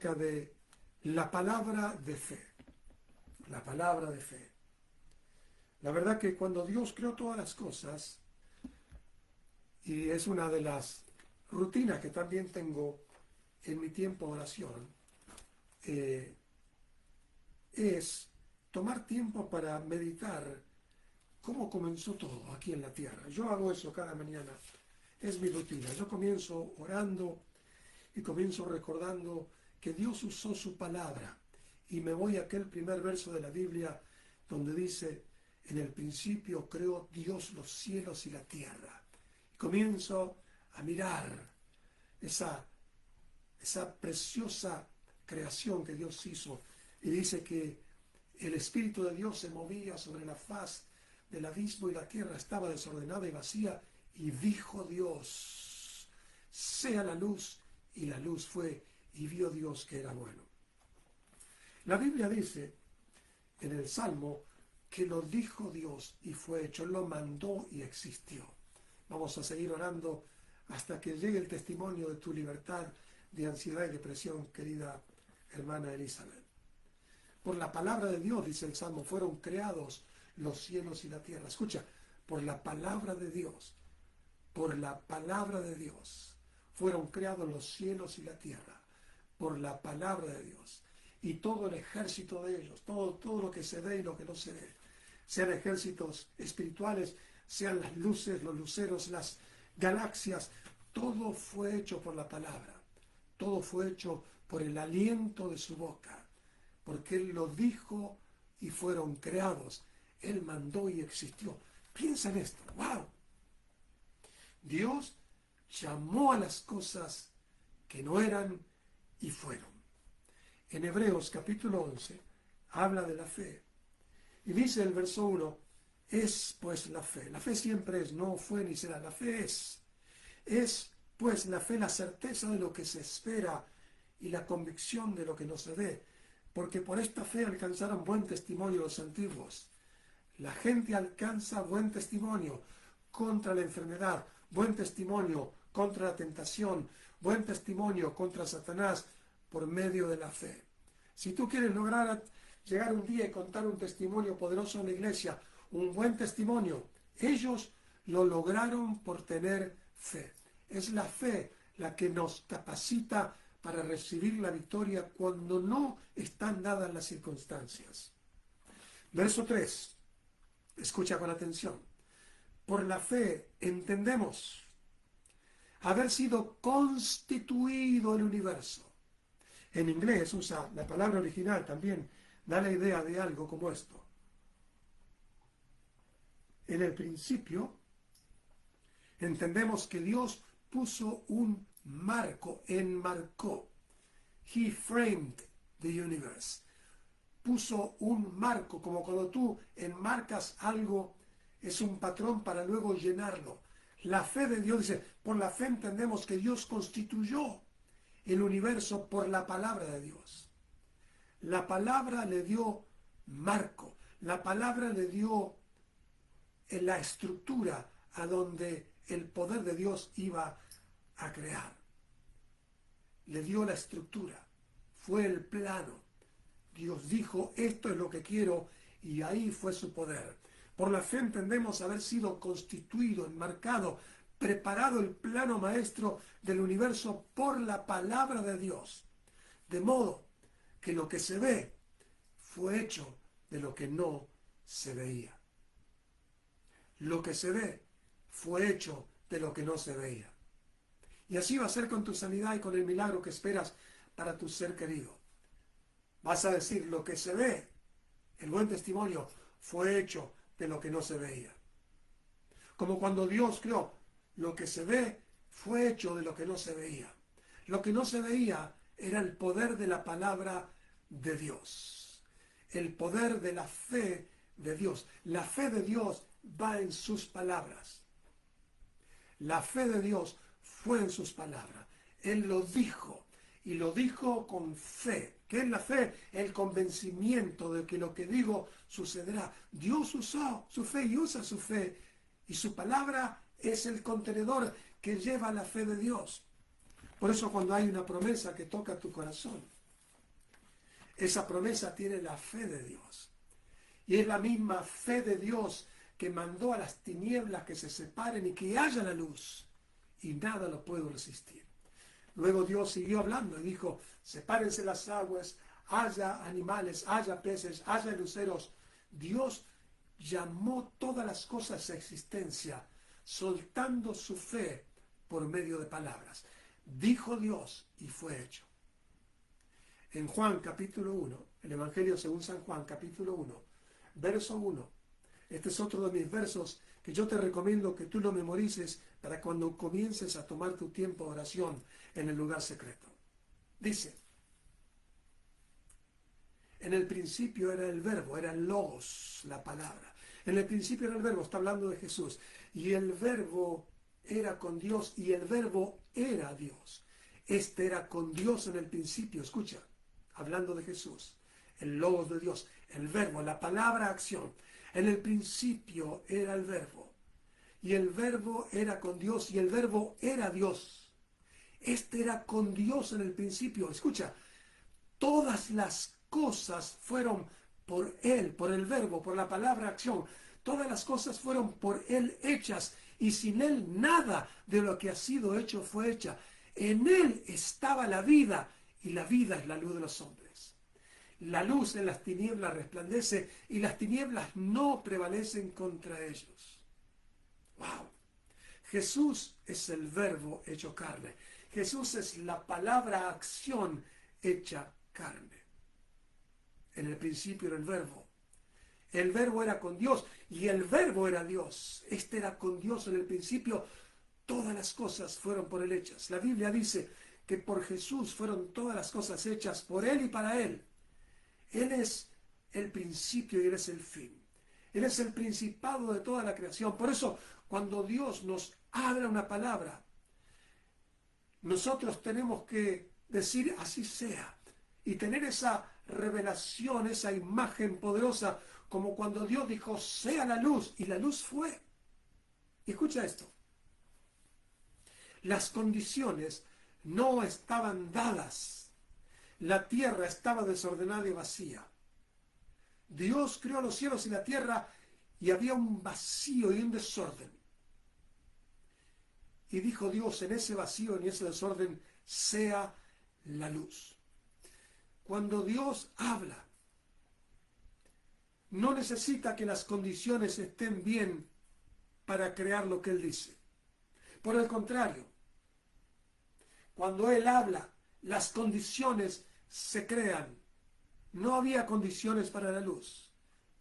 De la palabra de fe. La palabra de fe. La verdad que cuando Dios creó todas las cosas, y es una de las rutinas que también tengo en mi tiempo de oración, es tomar tiempo para meditar cómo comenzó todo aquí en la tierra. Yo hago eso cada mañana, es mi rutina. Yo comienzo orando y comienzo recordando que Dios usó su palabra, y me voy a aquel primer verso de la Biblia donde dice: en el principio creó Dios los cielos y la tierra. Y comienzo a mirar esa preciosa creación que Dios hizo, y dice que el Espíritu de Dios se movía sobre la faz del abismo y la tierra estaba desordenada y vacía, y dijo Dios: sea la luz, y la luz fue, y vio Dios que era bueno. La Biblia dice en el Salmo que lo dijo Dios y fue hecho, lo mandó y existió. Vamos a seguir orando hasta que llegue el testimonio de tu libertad de ansiedad y depresión, querida hermana Elizabeth. Por la palabra de Dios, dice el Salmo, fueron creados los cielos y la tierra. Escucha, por la palabra de Dios, por la palabra de Dios, fueron creados los cielos y la tierra, por la palabra de Dios. Y todo el ejército de ellos, todo lo que se ve y lo que no se ve, sean ejércitos espirituales, sean las luces, los luceros, las galaxias, todo fue hecho por la palabra, todo fue hecho por el aliento de su boca, porque Él lo dijo y fueron creados. Él mandó y existió. Piensa en esto, ¡wow! Dios llamó a las cosas que no eran y fueron. En Hebreos capítulo 11 habla de la fe. Y dice el verso 1, es pues la fe. La fe siempre es, no fue ni será. La fe es. Es pues la fe la certeza de lo que se espera y la convicción de lo que no se ve. Porque por esta fe alcanzaron buen testimonio los antiguos. La gente alcanza buen testimonio contra la enfermedad, buen testimonio contra la tentación, buen testimonio contra Satanás por medio de la fe. Si tú quieres lograr llegar un día y contar un testimonio poderoso en la iglesia, un buen testimonio, ellos lo lograron por tener fe. Es la fe la que nos capacita para recibir la victoria cuando no están dadas las circunstancias. Verso 3. Escucha con atención. Por la fe entendemos haber sido constituido el universo. En inglés usa la palabra original también, da la idea de algo como esto. En el principio entendemos que Dios puso un marco, enmarcó. He framed the universe. Puso un marco, como cuando tú enmarcas algo, es un patrón para luego llenarlo. La fe de Dios dice, por la fe entendemos que Dios constituyó el universo por la palabra de Dios. La palabra le dio marco, la palabra le dio la estructura a donde el poder de Dios iba a crear. Le dio la estructura, fue el plano. Dios dijo, esto es lo que quiero, y ahí fue su poder. Por la fe entendemos haber sido constituido, enmarcado, preparado el plano maestro del universo por la palabra de Dios. De modo que lo que se ve fue hecho de lo que no se veía. Lo que se ve fue hecho de lo que no se veía. Y así va a ser con tu sanidad y con el milagro que esperas para tu ser querido. Vas a decir, lo que se ve, el buen testimonio, fue hecho de lo que no se veía. Como cuando Dios creó, lo que se ve fue hecho de lo que no se veía. Lo que no se veía era el poder de la palabra de Dios. El poder de la fe de Dios. La fe de Dios va en sus palabras. La fe de Dios fue en sus palabras. Él lo dijo. Y lo dijo con fe. ¿Qué es la fe? El convencimiento de que lo que digo sucederá. Dios usó su fe y usa su fe. Y su palabra es el contenedor que lleva la fe de Dios. Por eso cuando hay una promesa que toca tu corazón, Esa promesa tiene la fe de Dios. Y es la misma fe de Dios que mandó a las tinieblas que se separen y que haya la luz. Y nada lo puedo resistir. Luego Dios siguió hablando y dijo, sepárense las aguas, haya animales, haya peces, haya luceros. Dios llamó todas las cosas a existencia, soltando su fe por medio de palabras. Dijo Dios y fue hecho. En Juan capítulo 1, el Evangelio según San Juan capítulo 1, verso 1. Este es otro de mis versos que yo te recomiendo que tú lo memorices para cuando comiences a tomar tu tiempo de oración en el lugar secreto. Dice, en el principio era el verbo, era el logos, la palabra. En el principio era el verbo, está hablando de Jesús. Y el verbo era con Dios y el verbo era Dios. Este era con Dios en el principio, escucha, hablando de Jesús. El logos de Dios, el verbo, la palabra acción. En el principio era el verbo. Y el verbo era con Dios y el verbo era Dios. Este era con Dios en el principio. Escucha, todas las cosas fueron por Él, por el verbo, por la palabra acción. Todas las cosas fueron por Él hechas y sin Él nada de lo que ha sido hecho fue hecha. En Él estaba la vida y la vida es la luz de los hombres. La luz en las tinieblas resplandece y las tinieblas no prevalecen contra ellos. ¡Wow! Jesús es el verbo hecho carne. Jesús es la palabra acción hecha carne. En el principio era el verbo. El verbo era con Dios y el verbo era Dios. Este era con Dios en el principio. Todas las cosas fueron por Él hechas. La Biblia dice que por Jesús fueron todas las cosas hechas por Él y para Él. Él es el principio y Él es el fin. Él es el principado de toda la creación. Por eso, cuando Dios nos habla una palabra, nosotros tenemos que decir así sea. Y tener esa revelación, esa imagen poderosa, como cuando Dios dijo, sea la luz, y la luz fue. Y escucha esto. Las condiciones no estaban dadas. La tierra estaba desordenada y vacía. Dios creó los cielos y la tierra y había un vacío y un desorden. Y dijo Dios, en ese vacío, en ese desorden, sea la luz. Cuando Dios habla, no necesita que las condiciones estén bien para crear lo que Él dice. Por el contrario, cuando Él habla, las condiciones se crean. No había condiciones para la luz,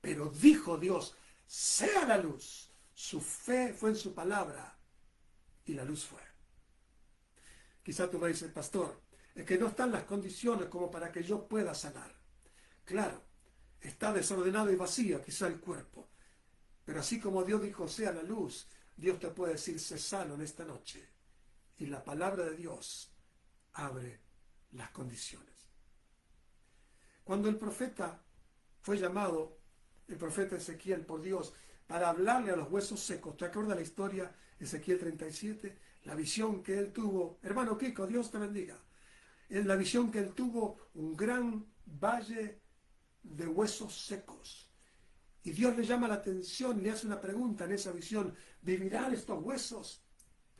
pero dijo Dios, sea la luz. Su fe fue en su palabra y la luz fue. Quizá tú me dices, pastor, es que no están las condiciones como para que yo pueda sanar. Claro, está desordenado y vacío quizá el cuerpo, pero así como Dios dijo, sea la luz, Dios te puede decir, sé sano en esta noche. Y la palabra de Dios abre las condiciones. Cuando el profeta fue llamado, el profeta Ezequiel, por Dios, para hablarle a los huesos secos, ¿te acuerdas la historia? Ezequiel 37, la visión que él tuvo. Hermano Kiko, Dios te bendiga. En la visión que él tuvo, un gran valle de huesos secos. Y Dios le llama la atención, le hace una pregunta en esa visión, ¿vivirán estos huesos?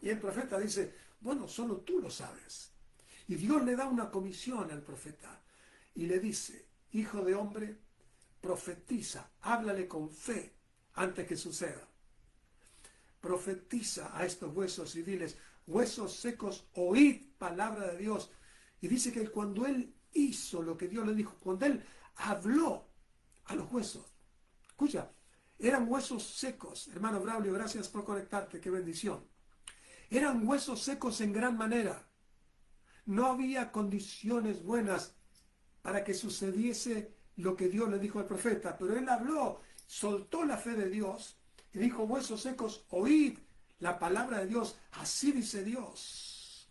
Y el profeta dice, bueno, solo tú lo sabes. Y Dios le da una comisión al profeta y le dice, hijo de hombre, profetiza, háblale con fe antes que suceda. Profetiza a estos huesos y diles, huesos secos, oíd palabra de Dios. Y dice que cuando él hizo lo que Dios le dijo, cuando él habló a los huesos, escucha, eran huesos secos. Hermano Braulio, gracias por conectarte, qué bendición. Eran huesos secos en gran manera. No había condiciones buenas para que sucediese lo que Dios le dijo al profeta, pero él habló, soltó la fe de Dios y dijo, huesos secos, oíd la palabra de Dios, así dice Dios.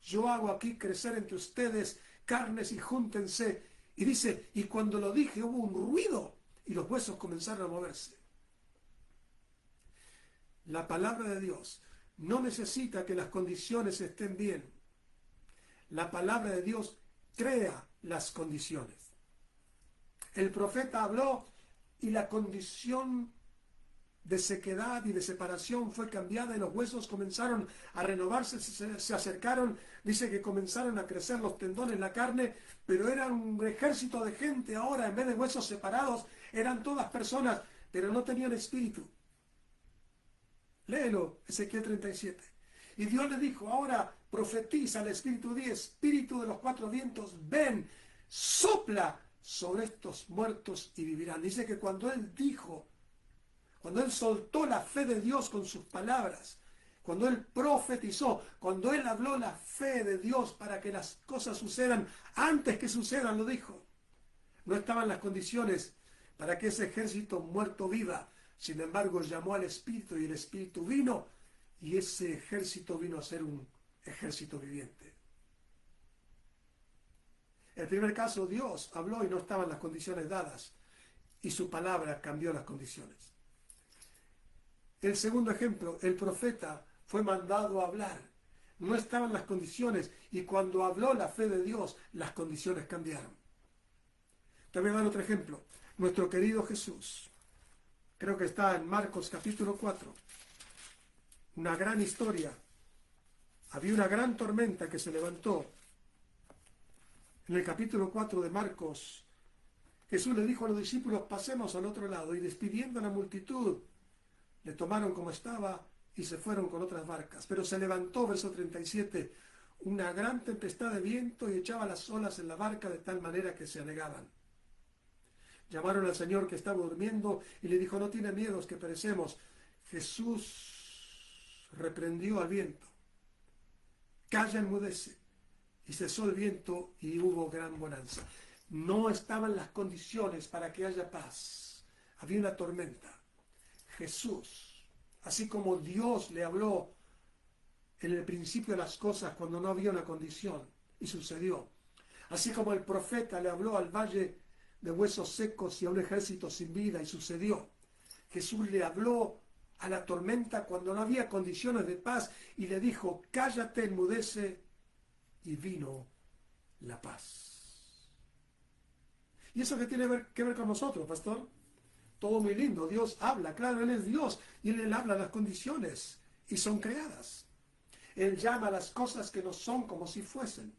Yo hago aquí crecer entre ustedes carnes y júntense. Y dice, y cuando lo dije hubo un ruido y los huesos comenzaron a moverse. La palabra de Dios no necesita que las condiciones estén bien. La palabra de Dios crea las condiciones. El profeta habló y la condición de sequedad y de separación fue cambiada y los huesos comenzaron a renovarse, se acercaron, dice que comenzaron a crecer los tendones, la carne, pero era un ejército de gente ahora, en vez de huesos separados, eran todas personas, pero no tenían espíritu. Léelo, Ezequiel 37. Y Dios le dijo, ahora profetiza al espíritu, di, espíritu de los cuatro vientos, ven, sopla sobre estos muertos y vivirán. Dice que cuando él dijo, cuando él soltó la fe de Dios con sus palabras, cuando él profetizó, cuando él habló la fe de Dios para que las cosas sucedan, antes que sucedan, lo dijo. No estaban las condiciones para que ese ejército muerto viva. Sin embargo, llamó al Espíritu y el Espíritu vino y ese ejército vino a ser un ejército viviente. El primer caso, Dios habló y no estaban las condiciones dadas y su palabra cambió las condiciones. El segundo ejemplo, el profeta fue mandado a hablar. No estaban las condiciones y cuando habló la fe de Dios, las condiciones cambiaron. Te voy a dar otro ejemplo. Nuestro querido Jesús, creo que está en Marcos capítulo 4, una gran historia. Había una gran tormenta que se levantó. En el capítulo 4 de Marcos, Jesús le dijo a los discípulos, pasemos al otro lado, y despidiendo a la multitud, le tomaron como estaba y se fueron con otras barcas. Pero se levantó, verso 37, una gran tempestad de viento y echaba las olas en la barca de tal manera que se anegaban. Llamaron al Señor que estaba durmiendo y le dijo, no tiene miedo, que perecemos. Jesús reprendió al viento. Calla, enmudece. Y cesó el viento y hubo gran bonanza. No estaban las condiciones para que haya paz. Había una tormenta. Jesús, así como Dios le habló en el principio de las cosas cuando no había una condición, y sucedió. Así como el profeta le habló al valle de huesos secos y a un ejército sin vida, y sucedió. Jesús le habló a la tormenta cuando no había condiciones de paz y le dijo, cállate, enmudece, y vino la paz. ¿Y eso qué tiene que ver con nosotros, pastor? Todo muy lindo, Dios habla, claro, Él es Dios, y Él habla las condiciones, y son creadas. Él llama a las cosas que no son como si fuesen.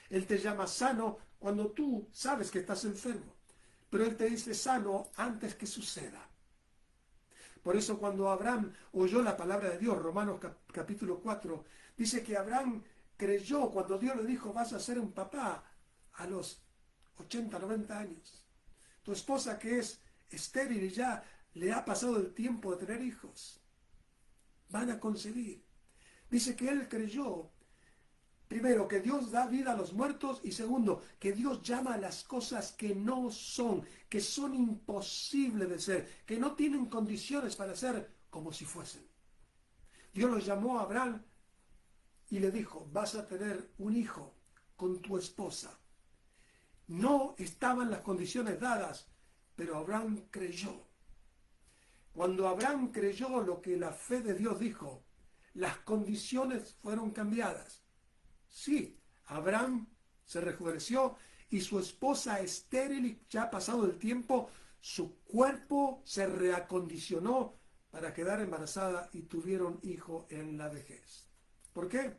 Él te llama sano cuando tú sabes que estás enfermo, pero Él te dice sano antes que suceda. Por eso cuando Abraham oyó la palabra de Dios, Romanos capítulo 4, dice que Abraham creyó cuando Dios le dijo, vas a ser un papá a los 80, 90 años. Tu esposa que es estéril y ya le ha pasado el tiempo de tener hijos, van a concebir. Dice que él creyó, primero, que Dios da vida a los muertos y segundo, que Dios llama a las cosas que no son, que son imposibles de ser, que no tienen condiciones para ser como si fuesen. Dios los llamó a Abraham y le dijo, vas a tener un hijo con tu esposa. No estaban las condiciones dadas, pero Abraham creyó. Cuando Abraham creyó lo que la fe de Dios dijo, las condiciones fueron cambiadas. Sí, Abraham se rejuveneció y su esposa estéril y ya pasado el tiempo, su cuerpo se reacondicionó para quedar embarazada y tuvieron hijo en la vejez. ¿Por qué?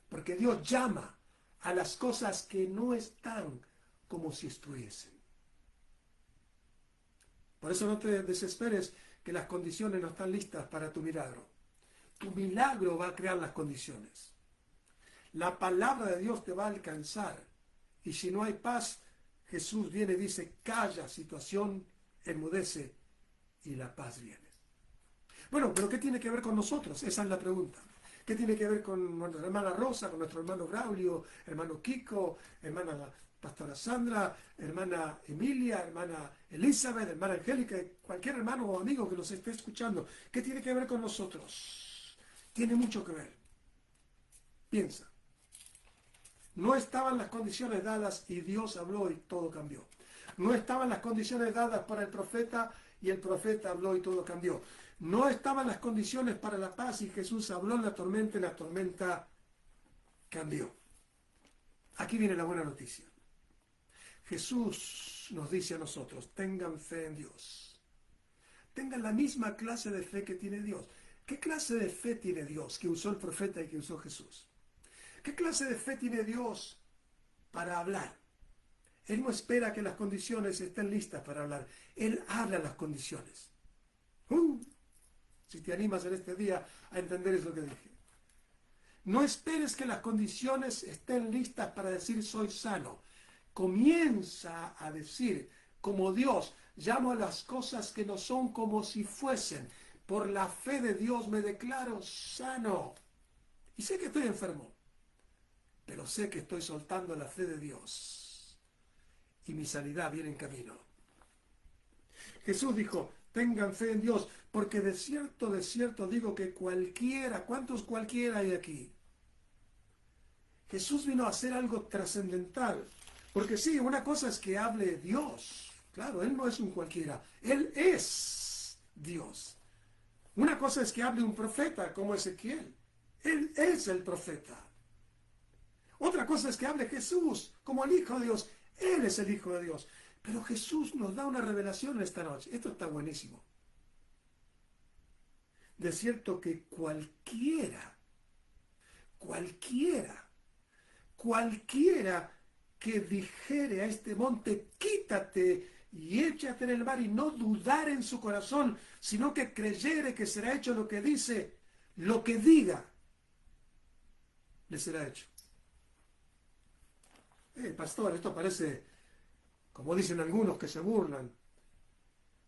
Porque Dios llama a las cosas que no están como si estuviesen. Por eso no te desesperes que las condiciones no están listas para tu milagro. Tu milagro va a crear las condiciones. La palabra de Dios te va a alcanzar. Y si no hay paz, Jesús viene y dice, calla, situación, enmudece y la paz viene. Bueno, pero ¿qué tiene que ver con nosotros? Esa es la pregunta. ¿Qué tiene que ver con nuestra hermana Rosa, con nuestro hermano Braulio, hermano Kiko, hermana pastora Sandra, hermana Emilia, hermana Elizabeth, hermana Angélica, cualquier hermano o amigo que nos esté escuchando? ¿Qué tiene que ver con nosotros? Tiene mucho que ver. Piensa. No estaban las condiciones dadas y Dios habló y todo cambió. No estaban las condiciones dadas para el profeta y el profeta habló y todo cambió. No estaban las condiciones para la paz y Jesús habló en la tormenta cambió. Aquí viene la buena noticia. Jesús Jesús nos dice a nosotros, tengan fe en Dios. Tengan la misma clase de fe que tiene Dios. ¿Qué clase de fe tiene Dios que usó el profeta y que usó Jesús? ¿Qué clase de fe tiene Dios para hablar? Él no espera que las condiciones estén listas para hablar. Él habla las condiciones. Si te animas en este día a entender eso que dije. No esperes que las condiciones estén listas para decir soy sano. Comienza a decir, como Dios, llamo a las cosas que no son como si fuesen. Por la fe de Dios me declaro sano. Y sé que estoy enfermo, pero sé que estoy soltando la fe de Dios. Y mi sanidad viene en camino. Jesús dijo, tengan fe en Dios, porque de cierto digo que cualquiera, ¿cuántos cualquiera hay aquí? Jesús vino a hacer algo trascendental. Porque sí, una cosa es que hable Dios. Claro, Él no es un cualquiera. Él es Dios. Una cosa es que hable un profeta como Ezequiel. Él es el profeta. Otra cosa es que hable Jesús como el Hijo de Dios. Él es el Hijo de Dios. Pero Jesús nos da una revelación esta noche. Esto está buenísimo. De cierto que cualquiera que dijere a este monte, quítate y échate en el mar, y no dudar en su corazón, sino que creyere que será hecho lo que dice, lo que diga, le será hecho. Pastor, esto parece, como dicen algunos que se burlan.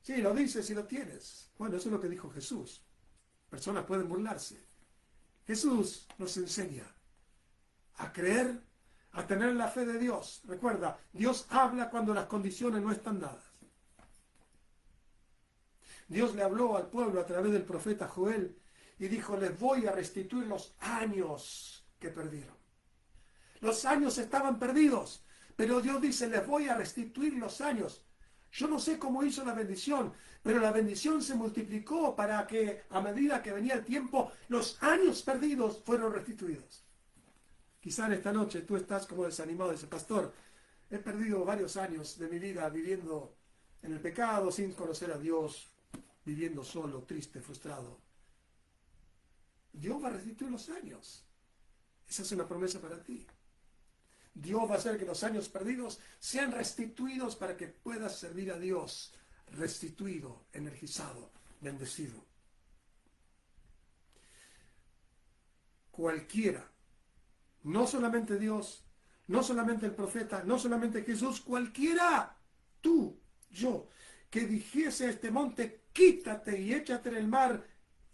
Sí, lo dices y lo tienes. Bueno, eso es lo que dijo Jesús. Personas pueden burlarse. Jesús nos enseña a creer, a tener la fe de Dios. Recuerda, Dios habla cuando las condiciones no están dadas. Dios le habló al pueblo a través del profeta Joel y dijo, les voy a restituir los años que perdieron. Los años estaban perdidos, pero Dios dice, les voy a restituir los años. Yo no sé cómo hizo la bendición, pero la bendición se multiplicó para que a medida que venía el tiempo, los años perdidos fueron restituidos. Quizá en esta noche tú estás como desanimado y dices, pastor, he perdido varios años de mi vida viviendo en el pecado, sin conocer a Dios, viviendo solo, triste, frustrado. Dios va a restituir los años. Esa es una promesa para ti. Dios va a hacer que los años perdidos sean restituidos para que puedas servir a Dios, restituido, energizado, bendecido. Cualquiera, no solamente Dios, no solamente el profeta, no solamente Jesús, cualquiera, tú, yo, que dijese a este monte, quítate y échate en el mar,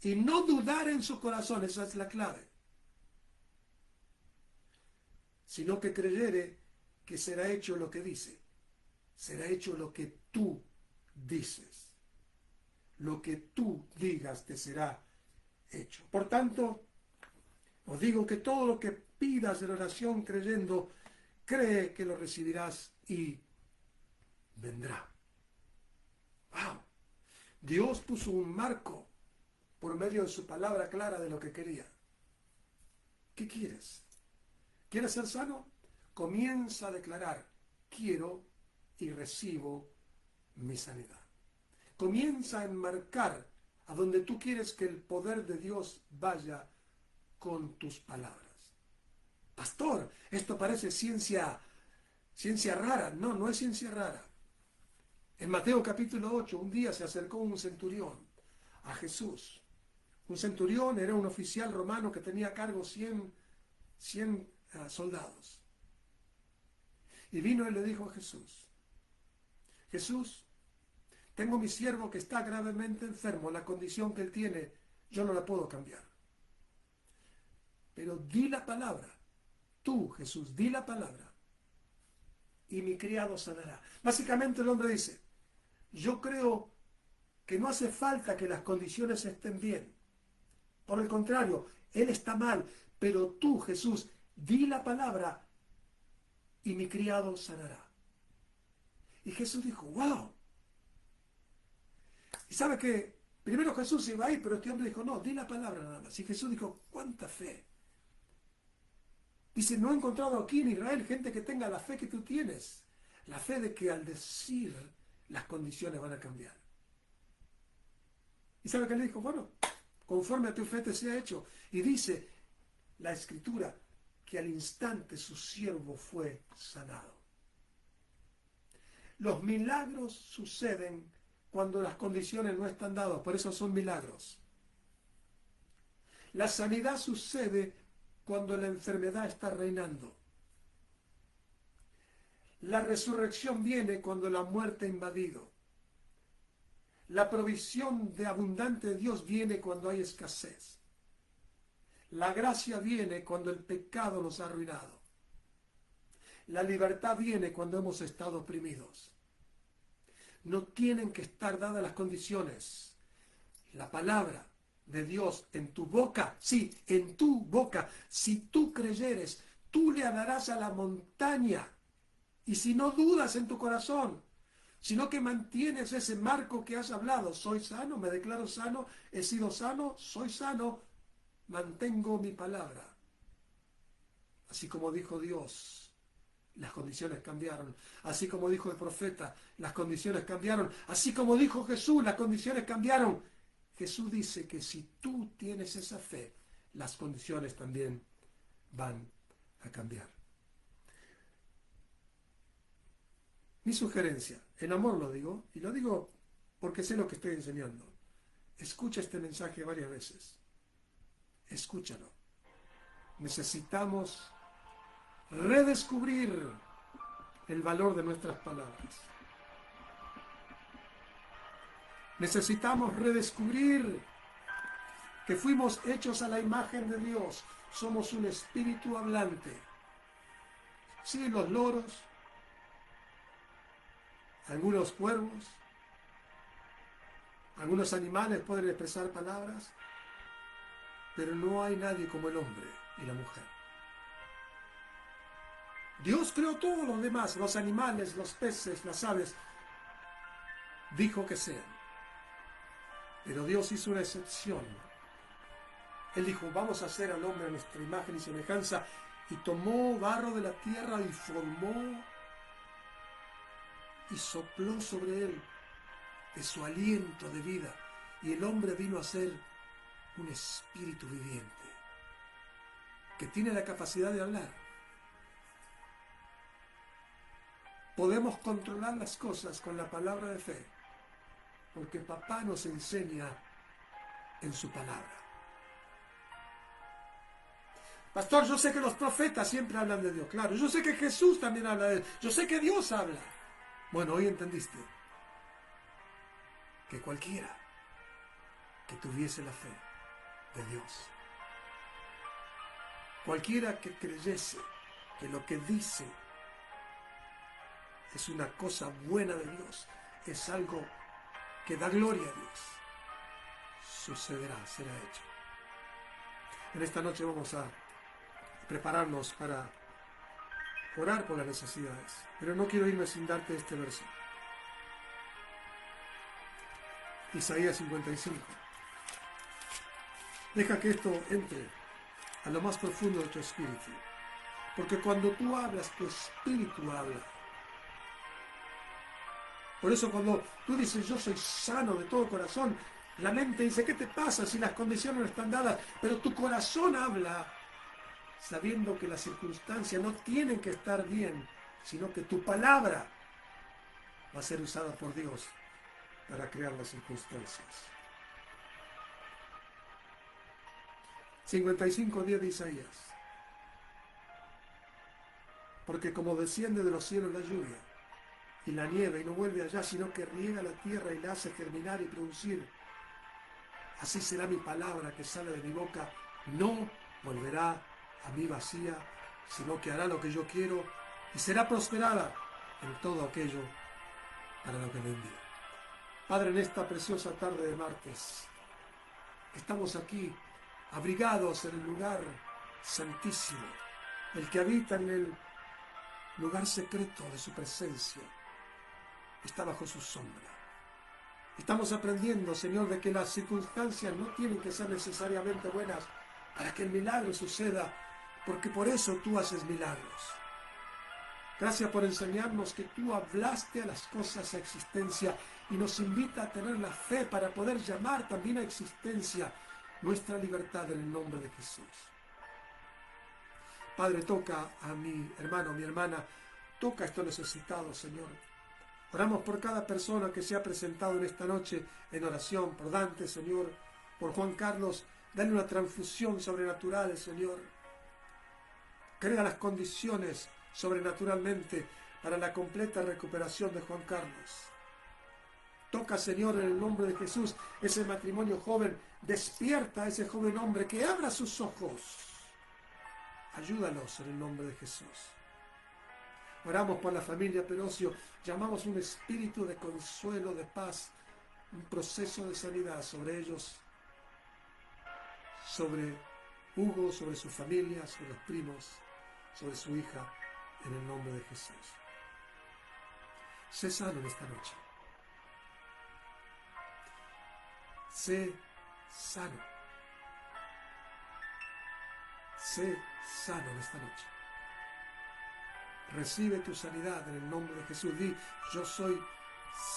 y no dudar en su corazón, esa es la clave, sino que creyere que será hecho lo que dice, será hecho lo que tú dices, lo que tú digas te será hecho. Por tanto, os digo que todo lo que pidas en oración creyendo, cree que lo recibirás y vendrá. ¡Wow! Dios puso un marco por medio de su palabra clara de lo que quería. ¿Qué quieres? ¿Quieres ser sano? Comienza a declarar, quiero y recibo mi sanidad. Comienza a enmarcar a donde tú quieres que el poder de Dios vaya con tus palabras. Pastor, esto parece ciencia rara. No, no es ciencia rara. En Mateo capítulo 8, un día se acercó un centurión a Jesús. Un centurión era un oficial romano que tenía a cargo 100 soldados. Y vino y le dijo a Jesús, Jesús, tengo mi siervo que está gravemente enfermo, la condición que él tiene, yo no la puedo cambiar. Pero di la palabra, tú, Jesús, di la palabra, y mi criado sanará. Básicamente el hombre dice, yo creo que no hace falta que las condiciones estén bien. Por el contrario, él está mal, pero tú, Jesús, di la palabra y mi criado sanará. Y Jesús dijo, wow. Y sabe que primero Jesús iba ahí, pero este hombre dijo, no, di la palabra nada más. Y Jesús dijo, ¿cuánta fe? Dice, no he encontrado aquí en Israel gente que tenga la fe que tú tienes. La fe de que al decir las condiciones van a cambiar. ¿Y sabe qué le dijo? Bueno, conforme a tu fe te sea hecho. Y dice la Escritura que al instante su siervo fue sanado. Los milagros suceden cuando las condiciones no están dadas, por eso son milagros. La sanidad sucede cuando la enfermedad está reinando. La resurrección viene cuando la muerte ha invadido. La provisión de abundante de Dios viene cuando hay escasez. La gracia viene cuando el pecado nos ha arruinado. La libertad viene cuando hemos estado oprimidos. No tienen que estar dadas las condiciones. La palabra de Dios en tu boca, sí, en tu boca. Si tú creyeres, tú le hablarás a la montaña. Y si no dudas en tu corazón, sino que mantienes ese marco que has hablado, soy sano, me declaro sano, he sido sano, soy sano, mantengo mi palabra. Así como dijo Dios, las condiciones cambiaron. Así como dijo el profeta, las condiciones cambiaron. Así como dijo Jesús, las condiciones cambiaron. Jesús dice que si tú tienes esa fe, las condiciones también van a cambiar. Mi sugerencia, en amor lo digo, y lo digo porque sé lo que estoy enseñando. Escucha este mensaje varias veces. Escúchalo. Necesitamos redescubrir el valor de nuestras palabras. Necesitamos redescubrir que fuimos hechos a la imagen de Dios. Somos un espíritu hablante. Sí, los loros, algunos cuervos, algunos animales pueden expresar palabras, pero no hay nadie como el hombre y la mujer. Dios creó todos los demás, los animales, los peces, las aves, dijo que sean. Pero Dios hizo una excepción. Él dijo, vamos a hacer al hombre a nuestra imagen y semejanza, y tomó barro de la tierra y formó y sopló sobre él de su aliento de vida, y el hombre vino a ser un espíritu viviente que tiene la capacidad de hablar. Podemos controlar las cosas con la palabra de fe, porque papá nos enseña en su palabra. Pastor, yo sé que los profetas siempre hablan de Dios, claro. Yo sé que Jesús también habla de Dios. Yo sé que Dios habla. Bueno, hoy entendiste que cualquiera que tuviese la fe de Dios, cualquiera que creyese que lo que dice es una cosa buena de Dios, es algo que da gloria a Dios, sucederá, será hecho. En esta noche vamos a prepararnos para orar por las necesidades, pero no quiero irme sin darte este verso. Isaías 55. Deja que esto entre a lo más profundo de tu espíritu, porque cuando tú hablas, tu espíritu habla. Por eso cuando tú dices, yo soy sano de todo corazón, la mente dice, ¿qué te pasa si las condiciones no están dadas? Pero tu corazón habla, sabiendo que las circunstancias no tienen que estar bien, sino que tu palabra va a ser usada por Dios para crear las circunstancias. 55:10 de Isaías. Porque como desciende de los cielos la lluvia y la nieve y no vuelve allá, sino que riega la tierra y la hace germinar y producir, así será mi palabra que sale de mi boca, no volverá a mí vacía, sino que hará lo que yo quiero y será prosperada en todo aquello para lo que me envíe. Padre, en esta preciosa tarde de martes, estamos aquí abrigados en el lugar santísimo, el que habita en el lugar secreto de su presencia, está bajo su sombra. Estamos aprendiendo, Señor, de que las circunstancias no tienen que ser necesariamente buenas para que el milagro suceda, porque por eso tú haces milagros. Gracias por enseñarnos que tú hablaste a las cosas a existencia y nos invita a tener la fe para poder llamar también a existencia nuestra libertad en el nombre de Jesús. Padre, toca a mi hermano, mi hermana, toca a estos necesitados, Señor. Oramos por cada persona que se ha presentado en esta noche en oración, por Dante, Señor, por Juan Carlos. Dale una transfusión sobrenatural, Señor. Crea las condiciones sobrenaturalmente para la completa recuperación de Juan Carlos. Toca, Señor, en el nombre de Jesús, ese matrimonio joven. Despierta a ese joven hombre, que abra sus ojos. Ayúdalos en el nombre de Jesús. Oramos por la familia Perocio. Llamamos un espíritu de consuelo, de paz, un proceso de sanidad sobre ellos, sobre Hugo, sobre su familia, sobre los primos, sobre su hija, en el nombre de Jesús. Sé sano en esta noche. Sé sano. Sé sano en esta noche. Recibe tu sanidad en el nombre de Jesús. Di, yo soy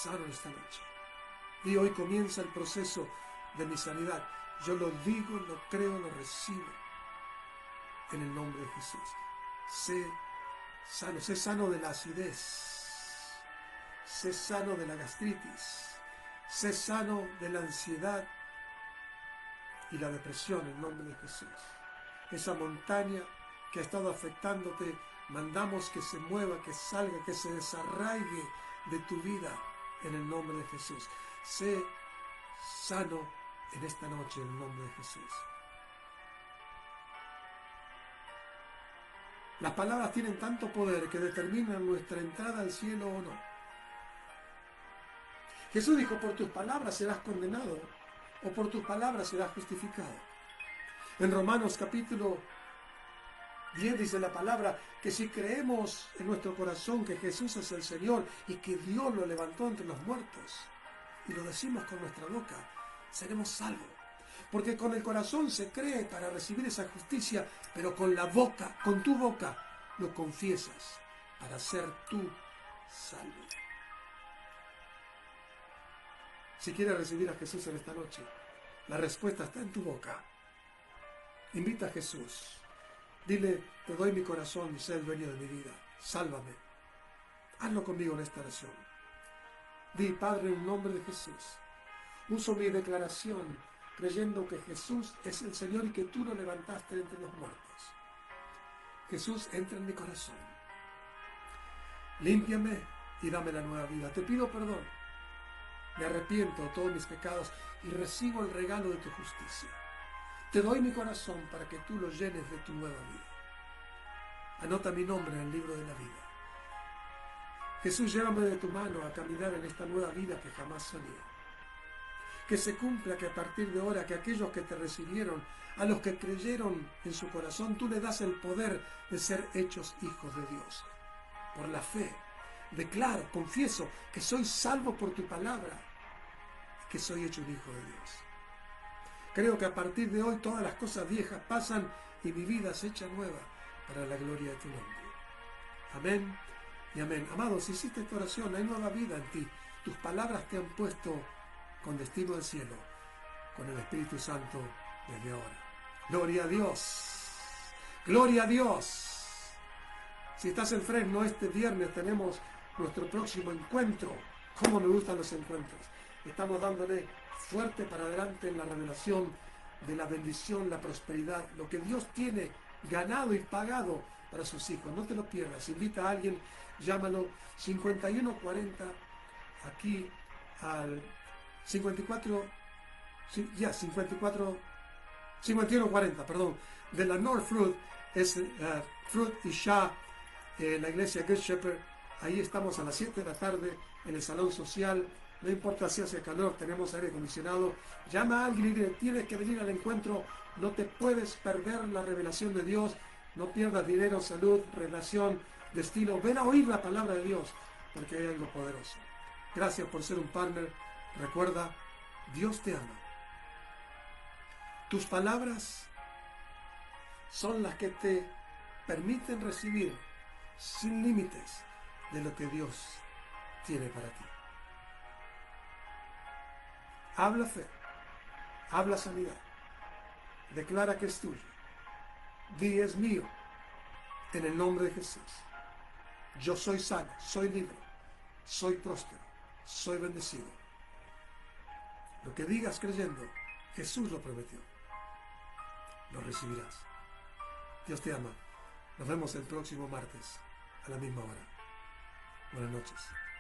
sano en esta noche. Di, hoy comienza el proceso de mi sanidad. Yo lo digo, lo creo, lo recibo en el nombre de Jesús. Sé sano de la acidez. Sé sano de la gastritis. Sé sano de la ansiedad y la depresión en el nombre de Jesús. Esa montaña que ha estado afectándote, mandamos que se mueva, que salga, que se desarraigue de tu vida en el nombre de Jesús. Sé sano en esta noche en el nombre de Jesús. Las palabras tienen tanto poder que determinan nuestra entrada al cielo o no. Jesús dijo, por tus palabras serás condenado o por tus palabras serás justificado. En Romanos capítulo 10 dice la palabra que si creemos en nuestro corazón que Jesús es el Señor y que Dios lo levantó entre los muertos y lo decimos con nuestra boca, seremos salvos. Porque con el corazón se cree para recibir esa justicia, pero con la boca, con tu boca, lo confiesas para ser tú salvo. Si quieres recibir a Jesús en esta noche, la respuesta está en tu boca. Invita a Jesús. Dile, te doy mi corazón y sé el dueño de mi vida. Sálvame. Hazlo conmigo en esta oración. Di, Padre, en nombre de Jesús, uso mi declaración creyendo que Jesús es el Señor y que tú lo levantaste entre los muertos. Jesús, entra en mi corazón. Límpiame y dame la nueva vida. Te pido perdón. Me arrepiento de todos mis pecados y recibo el regalo de tu justicia. Te doy mi corazón para que tú lo llenes de tu nueva vida. Anota mi nombre en el libro de la vida. Jesús, llévame de tu mano a caminar en esta nueva vida que jamás soñé. Que se cumpla que a partir de ahora, que aquellos que te recibieron, a los que creyeron en su corazón, tú le das el poder de ser hechos hijos de Dios. Por la fe, declaro, confieso que soy salvo por tu palabra y que soy hecho un hijo de Dios. Creo que a partir de hoy todas las cosas viejas pasan y mi vida se echa nueva para la gloria de tu nombre. Amén y amén. Amados, si hiciste esta oración, hay nueva vida en ti. Tus palabras te han puesto con destino al cielo, con el Espíritu Santo desde ahora. Gloria a Dios. Gloria a Dios. Si estás en Fresno, este viernes tenemos nuestro próximo encuentro. ¿Cómo me gustan los encuentros? Estamos dándole fuerte para adelante en la revelación de la bendición, la prosperidad, lo que Dios tiene ganado y pagado para sus hijos. No te lo pierdas. Invita a alguien, llámalo 5140 aquí al 5140, perdón, de la North Fruit, es Fruit y Shah, la iglesia Good Shepherd. Ahí estamos a las 7 de la tarde en el salón social. No importa si hace calor, tenemos aire acondicionado. Llama a alguien y dile, tienes que venir al encuentro, no te puedes perder la revelación de Dios, no pierdas dinero, salud, relación, destino. Ven a oír la palabra de Dios, porque hay algo poderoso. Gracias por ser un partner. Recuerda, Dios te ama. Tus palabras son las que te permiten recibir sin límites de lo que Dios tiene para ti. Habla fe, habla sanidad, declara que es tuyo. Di es mío, en el nombre de Jesús. Yo soy sano, soy libre, soy próspero, soy bendecido. Lo que digas creyendo, Jesús lo prometió. Lo recibirás. Dios te ama. Nos vemos el próximo martes a la misma hora. Buenas noches.